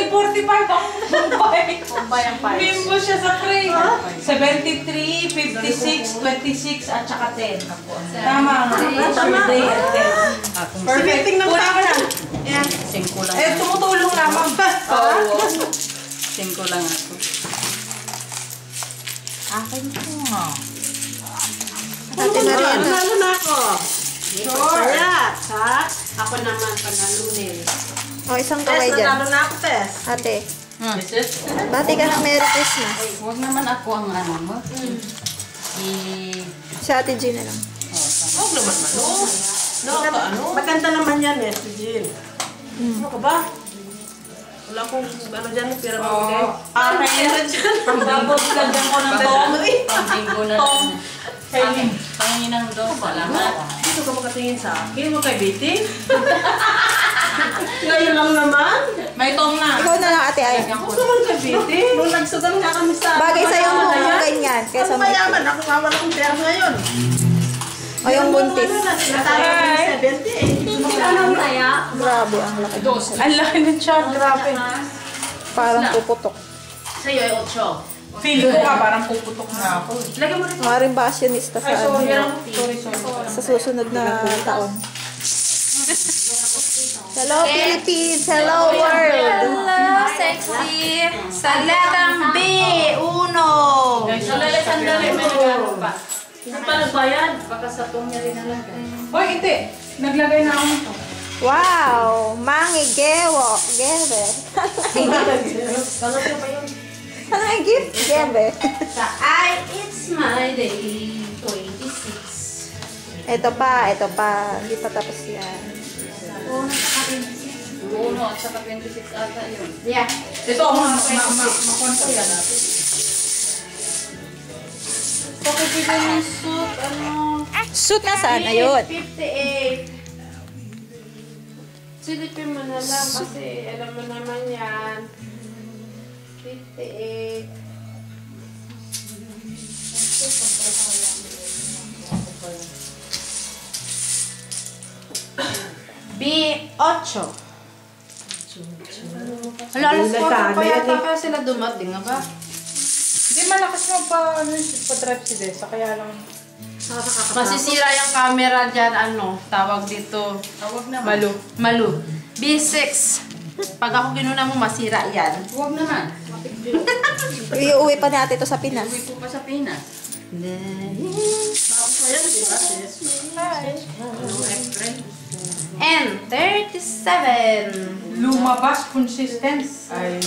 45 ang Bombay. Bombay ang price. Bimbo siya sa frame. 73, 56, 26, at saka 10. Tama nga. Tama. Perfect. Tingnan mo Kulang na. lang. Yan. 5 lang. Eh, tumutulong lamang. Oo. 5 lang ako. Akin ko nga. Ate Maria. Panalo na ako. Sure. Kaya, ha? Ako naman panalunin. O, isang kaway Tess, dyan. nanalo na ako, Tess. Ate, Mrs. bati ka ng Merry Christmas. Huwag naman ako ang ano mo. Si Ate Jean na lang. Huwag naman ano. Maganda naman yan eh, si Jill. Ano ka ba? Wala akong ano dyan, pira mo bigay. Meron dyan. Tapos lagyan ko ng tong. Pang-bingo na lang. Pangingin ng dog. Salamat. Dito ka makatingin sa akin, mo kay Betty. Ngayon lang naman. May tong na. Ikaw na lang, Ate Ay. Huwag naman kay Betty. Nung nagsugan nga kami sa... Bagay sa'yo mo kung ganyan. Ano Kaysa may... mayaman? Ako nga wala akong pera ngayon. O, yung buntis. Natalo ko yung 70 Grabe, ang laki. Ang laki ng chat. Grabe. Parang puputok. Sa'yo ay 8. Feeling ko nga parang puputok na ako. Lagyan mo rin. Maring fashionista sa, Ay, sorry. ano, Sorry. sa susunod na taon. Hello, Philippines! Hello, world! Hello, sexy! Sa letang B, uno! Sandali, may nagano pa. Hindi pa nagbayad. Baka sa tong niya rin nalagay. Hoy, hindi. Naglagay na ako nito. Wow! Mangi gewo! Gebe! Ano yung gift? Gebe! It's my day, 26. Ito pa. Hindi pa tapos yan. Uno at saka 26 ata yun. Yeah. Ito, makonto yan. Pakibigay ng suit, ano? Suit na sana yun. 58. Silipin mo na lang kasi alam mo naman yan. 58. B8. Hala, alas 4 pa yata kaya sila dumating, nga ba? Hindi malakas mo pa-drive si Desa, kaya lang. Masisira yung camera dyan, ano, tawag dito. Huwag naman. Malu. B6. Pag ako ginuna mo, masira yan. Huwag naman. Iuwi pa natin ito sa Pinas. Uwi po pa sa Pinas. And 37. Lumabas, consistent. Ay.